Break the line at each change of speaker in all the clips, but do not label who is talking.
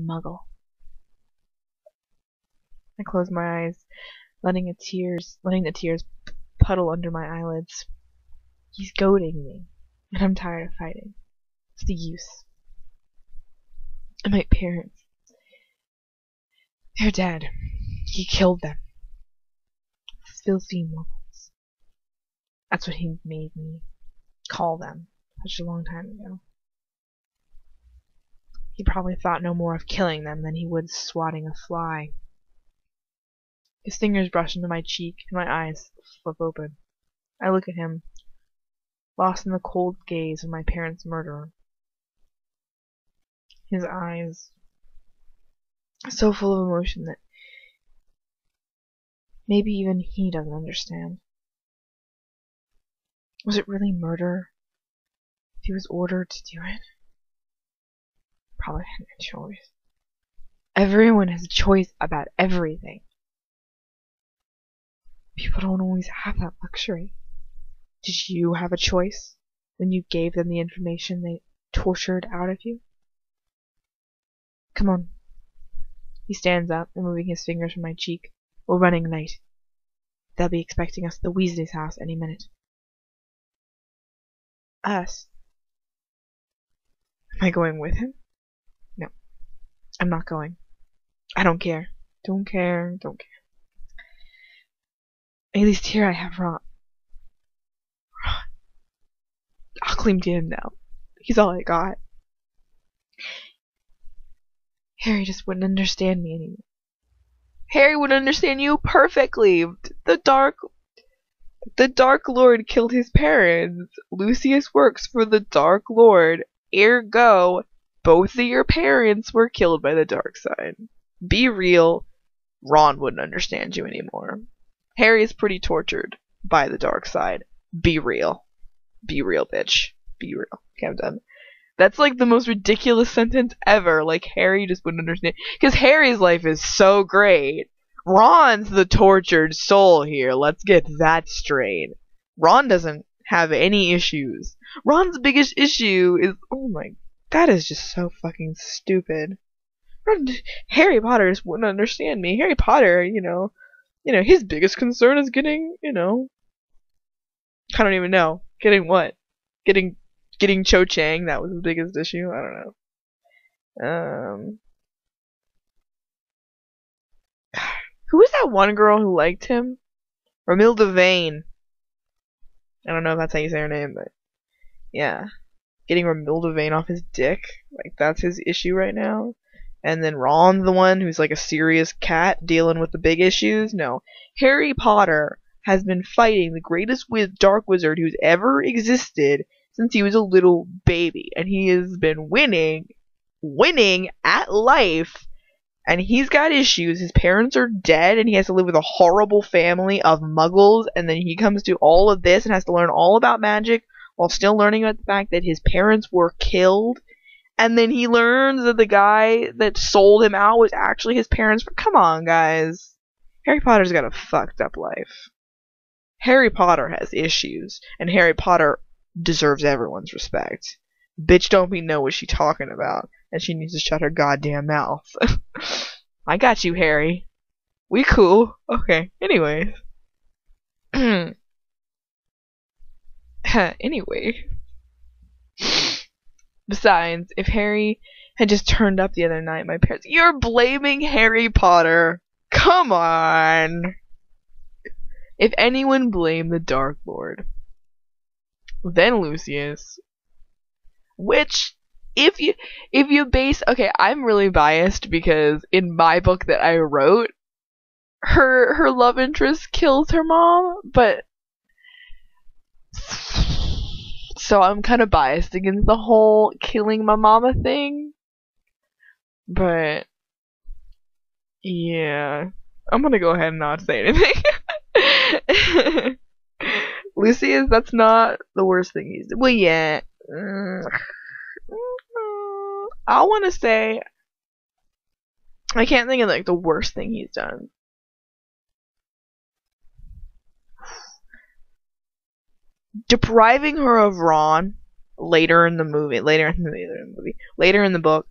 muggle. I close my eyes, letting the tears puddle under my eyelids. He's goading me, and I'm tired of fighting. What's the use? And my parents, they're dead. He killed them. Filthy muggles. That's what he made me call them such a long time ago. He probably thought no more of killing them than he would swatting a fly. His fingers brush into my cheek, and my eyes flip open. I look at him, lost in the cold gaze of my parents' murderer. His eyes, so full of emotion that maybe even he doesn't understand. Was it really murder if he was ordered to do it? Probably had no choice. Everyone has a choice about everything. People don't always have that luxury. Did you have a choice when you gave them the information they tortured out of you? Come on. He stands up, removing his fingers from my cheek. We're running late. They'll be expecting us at the Weasley's house any minute. Us? Am I going with him? No. I'm not going. I don't care. Don't care. At least here I have Ron. I'll cling to him now. He's all I got. Harry just wouldn't understand me anymore. Harry would understand you perfectly. The Dark Lord killed his parents. Lucius works for the Dark Lord. Ergo, both of your parents were killed by the dark side. Be real. Ron wouldn't understand you anymore. Harry is pretty tortured by the dark side. Be real. Be real, bitch. Be real. Okay, I'm done. That's like the most ridiculous sentence ever. Like, Harry just wouldn't understand. Because Harry's life is so great. Ron's the tortured soul here. Let's get that straight. Ron doesn't have any issues. Ron's biggest issue is... Oh my... That is just so fucking stupid. Harry Potter just wouldn't understand me. Harry Potter, you know, his biggest concern is getting, I don't even know. Getting what? Getting Cho Chang, that was his biggest issue? I don't know. Who was that one girl who liked him? Romilda Vane. I don't know if that's how you say her name, but yeah. Getting Romilda Vane off his dick, like, that's his issue right now. And then Ron's the one who's like a serious cat dealing with the big issues. No. Harry Potter has been fighting the greatest dark wizard who's ever existed since he was a little baby. And he has been winning at life. And he's got issues. His parents are dead and he has to live with a horrible family of muggles. And then he comes to all of this and has to learn all about magic while still learning about the fact that his parents were killed. And then he learns that the guy that sold him out was actually his parents. Come on, guys. Harry Potter's got a fucked up life. Harry Potter has issues. And Harry Potter deserves everyone's respect. Bitch don't be know what she talking about. And she needs to shut her goddamn mouth. I got you, Harry. We cool. Okay, anyways. Anyway. Besides, if Harry had just turned up the other night, my parents... You're blaming Harry Potter! Come on! If anyone blamed the Dark Lord, then Lucius. Which, if you base... Okay, I'm really biased because in my book that I wrote, her love interest kills her mom, but... So I'm kind of biased against the whole killing my mama thing. But, yeah. I'm gonna go ahead and not say anything. Lucius, that's not the worst thing he's done. Well, yeah. I want to say... I can't think of, like, the worst thing he's done. Depriving her of Ron later in the book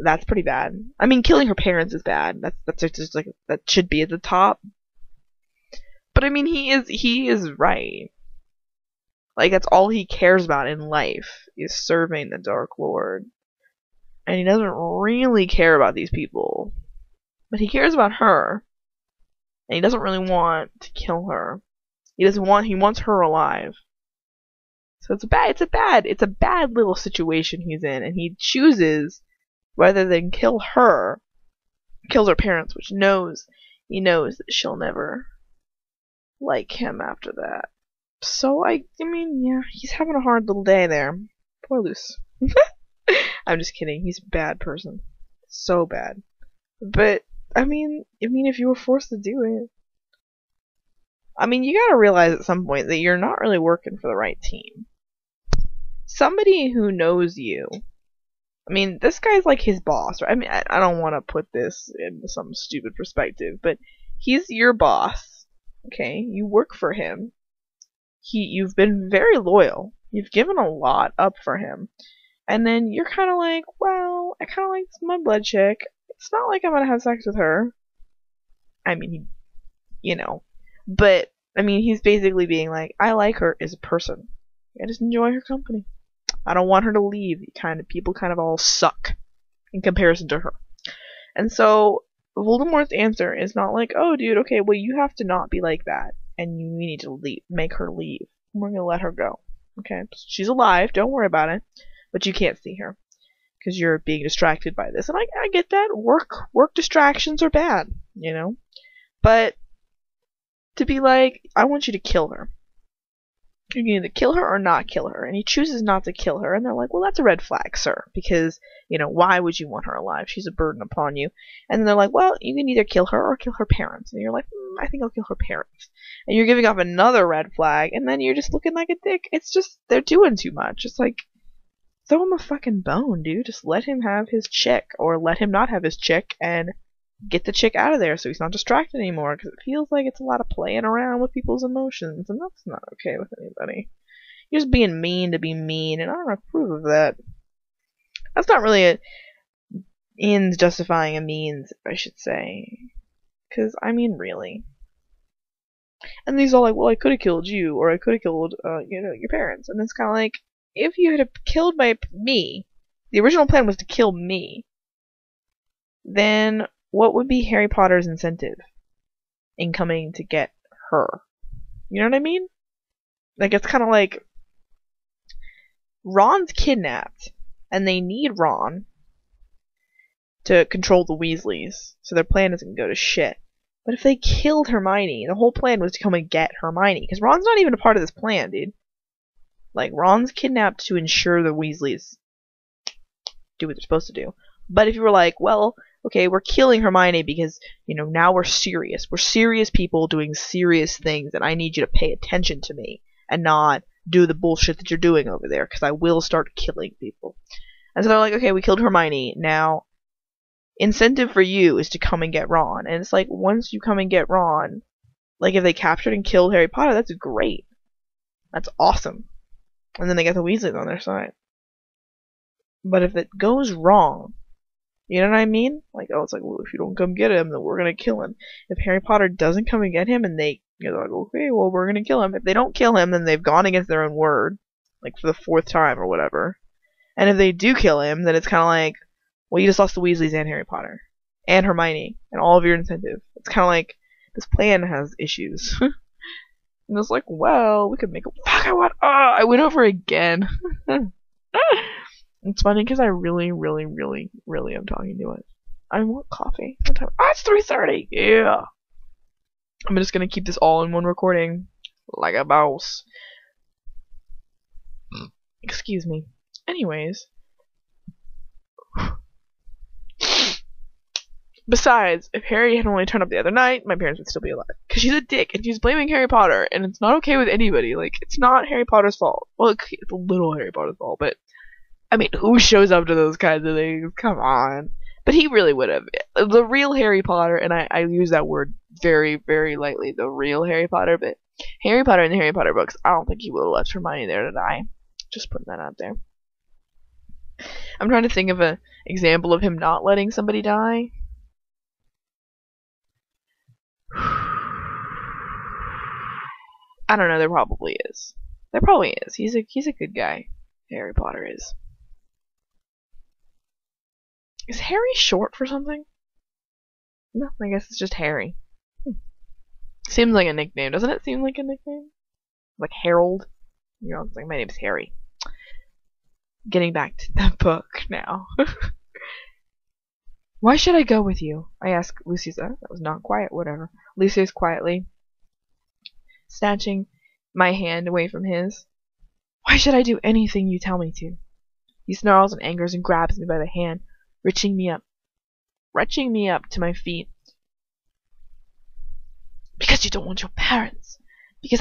That's pretty bad. I mean, killing her parents is bad. That's just like that should be at the top. But I mean, he is right. Like that's all he cares about in life is serving the Dark Lord, and he doesn't really care about these people. But he cares about her, and he doesn't really want to kill her. He wants her alive. So it's a bad little situation he's in, and he chooses rather than kills her parents, which he knows that she'll never like him after that. So I mean, yeah, he's having a hard little day there. Poor Luce. I'm just kidding. He's a bad person, so bad. But I mean, if you were forced to do it, I mean, you gotta realize at some point that you're not really working for the right team. Somebody who knows you. I mean, this guy's like his boss, right? I mean, I don't want to put this in some stupid perspective, but he's your boss. Okay, you work for him. You've been very loyal. You've given a lot up for him. And then you're kind of like, well, I kind of like this mudblood chick. It's not like I'm gonna have sex with her. I mean, but I mean, he's basically being like, I like her as a person. I just enjoy her company. I don't want her to leave. People kind of all suck in comparison to her. And so Voldemort's answer is not like, oh, dude, okay, well, you have to not be like that, and you need to make her leave. We're gonna let her go. Okay, she's alive. Don't worry about it. But you can't see her because you're being distracted by this. And I get that. Work distractions are bad, But to be like, I want you to kill her. You can either kill her or not kill her. And he chooses not to kill her. And they're like, well, that's a red flag, sir. Because, why would you want her alive? She's a burden upon you. And then they're like, well, you can either kill her or kill her parents. And you're like, I think I'll kill her parents. And you're giving off another red flag. And then you're just looking like a dick. It's just, they're doing too much. It's like, throw him a fucking bone, dude. Just let him have his chick. Or let him not have his chick. And get the chick out of there so he's not distracted anymore, because it feels like it's a lot of playing around with people's emotions, and that's not okay with anybody. You're just being mean to be mean, and I don't approve of that. That's not really a ends justifying a means, I should say. Because, I mean, really. And he's all like, well, I could have killed you, or I could have killed, your parents. And it's kind of like, if you had killed me, the original plan was to kill me, then what would be Harry Potter's incentive in coming to get her? You know what I mean? Like, it's kind of like Ron's kidnapped, and they need Ron to control the Weasleys, so their plan doesn't go to shit. But if they killed Hermione, the whole plan was to come and get Hermione, because Ron's not even a part of this plan, dude. Like, Ron's kidnapped to ensure the Weasleys do what they're supposed to do. But if you were like, well, okay, we're killing Hermione because, now we're serious. We're serious people doing serious things, and I need you to pay attention to me and not do the bullshit that you're doing over there, because I will start killing people. And so they're like, okay, we killed Hermione. Now, incentive for you is to come and get Ron. And it's like, once you come and get Ron, like, if they captured and killed Harry Potter, that's great. That's awesome. And then they get the Weasleys on their side. But if it goes wrong, you know what I mean? Like, oh, it's like, well, if you don't come get him, then we're gonna kill him. If Harry Potter doesn't come and get him, and they're like, okay, well, we're gonna kill him. If they don't kill him, then they've gone against their own word, like, for the 4th time or whatever. And if they do kill him, then it's kind of like, well, you just lost the Weasleys and Harry Potter. And Hermione. And all of your incentive. It's kind of like, this plan has issues. And it's like, well, we could make a... Fuck, I went over again. It's funny because I really, really, really, really am talking to it. I want coffee. What time? It's 3:30. Yeah. I'm just gonna keep this all in one recording, like a boss. Excuse me. Anyways. Besides, if Harry had only turned up the other night, my parents would still be alive. Because she's a dick, and she's blaming Harry Potter, and it's not okay with anybody. Like, it's not Harry Potter's fault. Well, it's a little Harry Potter's fault, but... I mean, who shows up to those kinds of things? Come on. But he really would have. The real Harry Potter, and I use that word very, very lightly, the real Harry Potter, but Harry Potter in the Harry Potter books, I don't think he would have left Hermione there to die. Just putting that out there. I'm trying to think of an example of him not letting somebody die. I don't know, there probably is. There probably is. He's a good guy. Harry Potter is. Is Harry short for something? No, I guess it's just Harry. Seems like a nickname, doesn't it seem like a nickname? Like Harold? You know, it's like, my name's Harry. Getting back to the book now. Why should I go with you? I asked Lucius. That was not quiet, whatever. Lucius quietly, snatching my hand away from his. Why should I do anything you tell me to? He snarls and angers and grabs me by the hand, retching me up to my feet. Because you don't want your parents. Because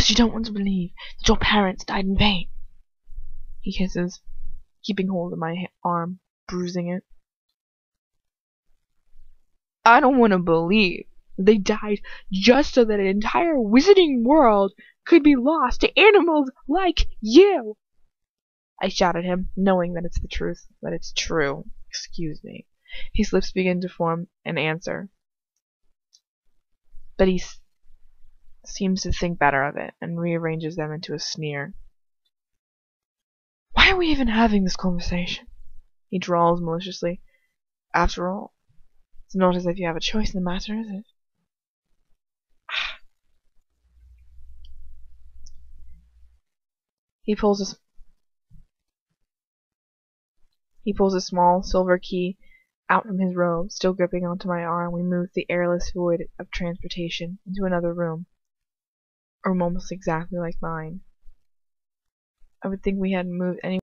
you don't want to believe that your parents died in vain. He hisses, keeping hold of my arm, bruising it. I don't want to believe they died just so that an entire wizarding world could be lost to animals like you. I shout at him, knowing that it's the truth, that it's true. Excuse me. His lips begin to form an answer, but he seems to think better of it and rearranges them into a sneer. Why are we even having this conversation? He drawls maliciously. After all, it's not as if you have a choice in the matter, is it? He pulls a small silver key out from his robe, still gripping onto my arm. We move the airless void of transportation into another room, a room almost exactly like mine. I would think we hadn't moved any